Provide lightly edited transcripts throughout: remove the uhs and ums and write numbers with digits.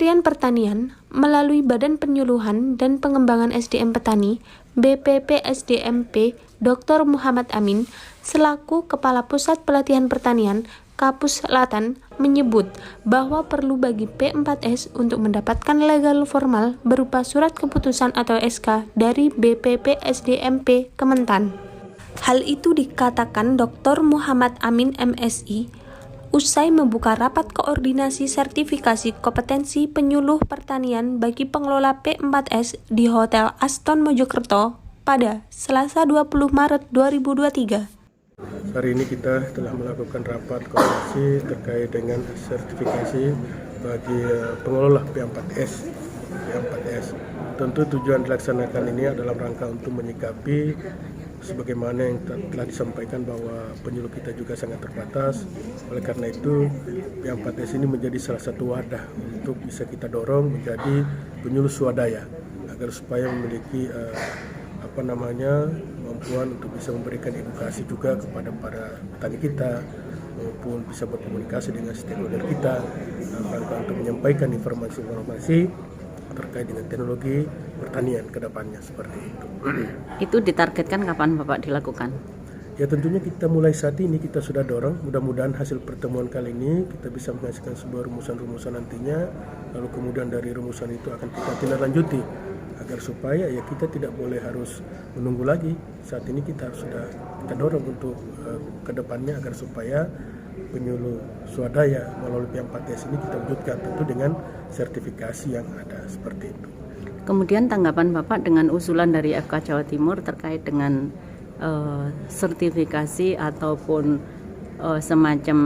Kementerian Pertanian melalui Badan Penyuluhan dan Pengembangan SDM Petani BPPSDMP Dr. Muhammad Amin selaku Kepala Pusat Pelatihan Pertanian Kapus Selatan menyebut bahwa perlu bagi P4S untuk mendapatkan legal formal berupa surat keputusan atau SK dari BPPSDMP Kementan. Hal itu dikatakan Dr. Muhammad Amin MSI usai membuka rapat koordinasi sertifikasi kompetensi penyuluh pertanian bagi pengelola P4S di Hotel Aston Mojokerto pada Selasa 20 Maret 2023. Hari ini kita telah melakukan rapat koordinasi terkait dengan sertifikasi bagi pengelola P4S. Tentu tujuan dilaksanakan ini adalah rangka untuk menyikapi sebagaimana yang telah disampaikan bahwa penyuluh kita juga sangat terbatas. Oleh karena itu, P4S ini menjadi salah satu wadah untuk bisa kita dorong menjadi penyuluh swadaya agar supaya memiliki kemampuan untuk bisa memberikan edukasi juga kepada para petani kita maupun bisa berkomunikasi dengan stakeholder kita untuk menyampaikan informasi-informasi terkait dengan teknologi pertanian ke depannya seperti itu. Itu ditargetkan kapan Bapak dilakukan? Ya tentunya kita mulai saat ini kita sudah dorong, mudah-mudahan hasil pertemuan kali ini kita bisa menghasilkan sebuah rumusan-rumusan nantinya, lalu kemudian dari rumusan itu akan kita tindak lanjuti agar supaya ya kita tidak boleh harus menunggu lagi. Saat ini kita dorong untuk ke depannya agar supaya penyuluh swadaya melalui P4S ini kita wujudkan tentu dengan sertifikasi yang ada seperti itu. Kemudian tanggapan Bapak dengan usulan dari FK Jawa Timur terkait dengan sertifikasi ataupun semacam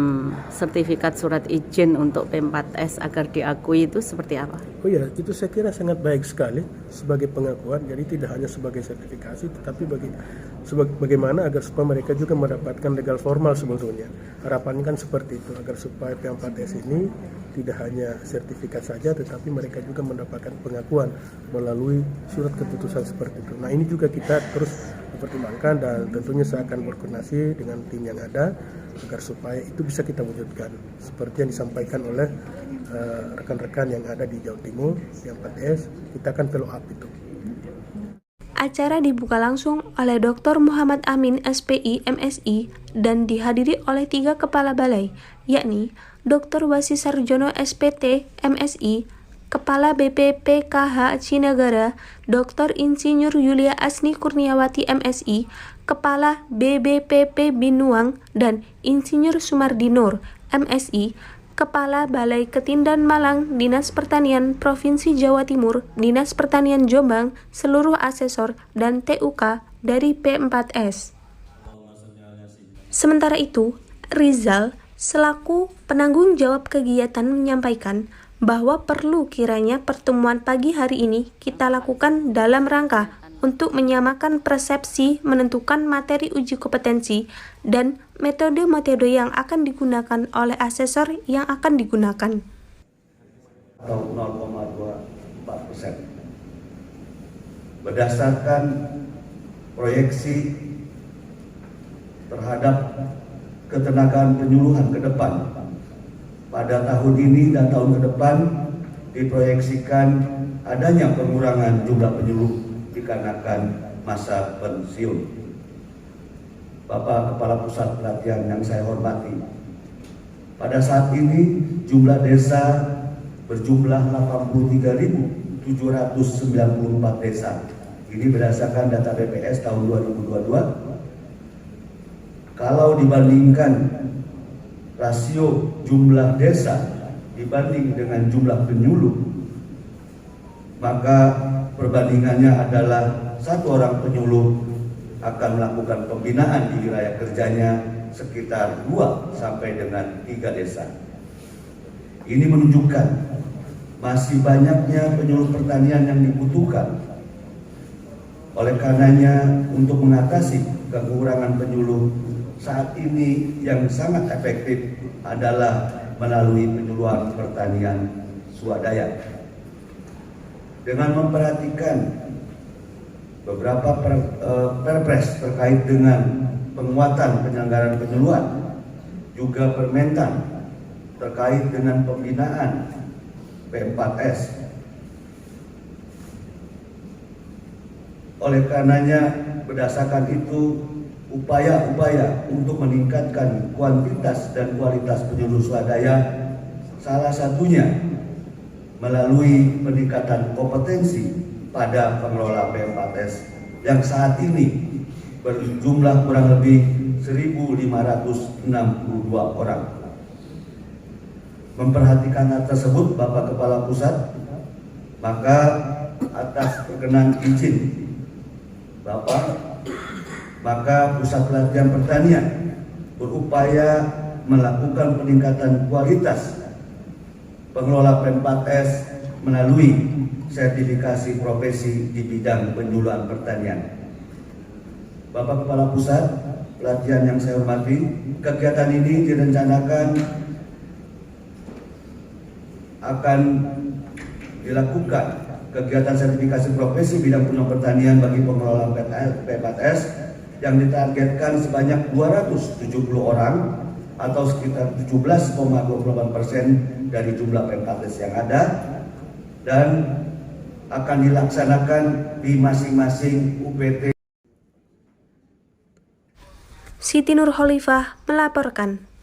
sertifikat surat izin untuk P4S agar diakui itu seperti apa? Oh ya, itu saya kira sangat baik sekali sebagai pengakuan. Jadi tidak hanya sebagai sertifikasi, tetapi bagaimana agar supaya mereka juga mendapatkan legal formal sebetulnya. Harapannya kan seperti itu, agar supaya P4S ini tidak hanya sertifikat saja, tetapi mereka juga mendapatkan pengakuan melalui surat keputusan seperti itu. Nah ini juga kita terus mempertimbangkan dan tentunya saya akan berkoordinasi dengan tim yang ada agar supaya itu bisa kita wujudkan seperti yang disampaikan oleh rekan-rekan yang ada di Jawa Timur yang P4S, kita akan follow up itu. Acara dibuka langsung oleh Dr. Muhammad Amin SPI MSI dan dihadiri oleh 3 kepala balai, yakni Dr. Wasi Sarjono SPT MSI, Kepala BPPKH Cinegara, Dr. Insinyur Yulia Asni Kurniawati MSI, Kepala BBPP Binuang, dan Insinyur Sumardi Nur MSI, Kepala Balai Ketindan Malang Dinas Pertanian Provinsi Jawa Timur, Dinas Pertanian Jombang, seluruh asesor dan TUK dari P4S. Sementara itu, Rizal selaku penanggung jawab kegiatan menyampaikan bahwa perlu kiranya pertemuan pagi hari ini kita lakukan dalam rangka untuk menyamakan persepsi menentukan materi uji kompetensi dan metode-metode yang akan digunakan oleh asesor yang akan digunakan. Atau 0,24%. Berdasarkan proyeksi terhadap ketenagaan penyuluhan ke depan, pada tahun ini dan tahun ke depan diproyeksikan adanya pengurangan jumlah penyuluh dikarenakan masa pensiun. Bapak Kepala Pusat Pelatihan yang saya hormati, pada saat ini jumlah desa berjumlah 83.794 desa. Ini berdasarkan data BPS tahun 2022. Kalau dibandingkan rasio jumlah desa dibanding dengan jumlah penyuluh, maka perbandingannya adalah 1 orang penyuluh akan melakukan pembinaan di wilayah kerjanya sekitar 2 sampai dengan 3 desa. Ini menunjukkan masih banyaknya penyuluh pertanian yang dibutuhkan. Oleh karenanya, untuk mengatasi kekurangan penyuluh saat ini yang sangat efektif adalah melalui penyuluhan pertanian swadaya. Dengan memperhatikan beberapa perpres terkait dengan penguatan penyelenggaraan penyuluhan, juga permentan terkait dengan pembinaan P4S. Oleh karenanya, berdasarkan itu, upaya-upaya untuk meningkatkan kuantitas dan kualitas penyuluh swadaya salah satunya melalui peningkatan kompetensi pada pengelola P4S yang saat ini berjumlah kurang lebih 1.562 orang. Memperhatikan hal tersebut, Bapak Kepala Pusat, maka atas perkenan izin Bapak, maka Pusat Pelatihan Pertanian berupaya melakukan peningkatan kualitas pengelola P4S melalui sertifikasi profesi di bidang penyuluhan pertanian. Bapak Kepala Pusat Pelatihan yang saya hormati, kegiatan ini direncanakan akan dilakukan kegiatan sertifikasi profesi bidang penyuluhan pertanian bagi pengelola P4S yang ditargetkan sebanyak 270 orang atau sekitar 17,28% dari jumlah P4S yang ada, dan akan dilaksanakan di masing-masing UPT. Siti Nurholifah melaporkan.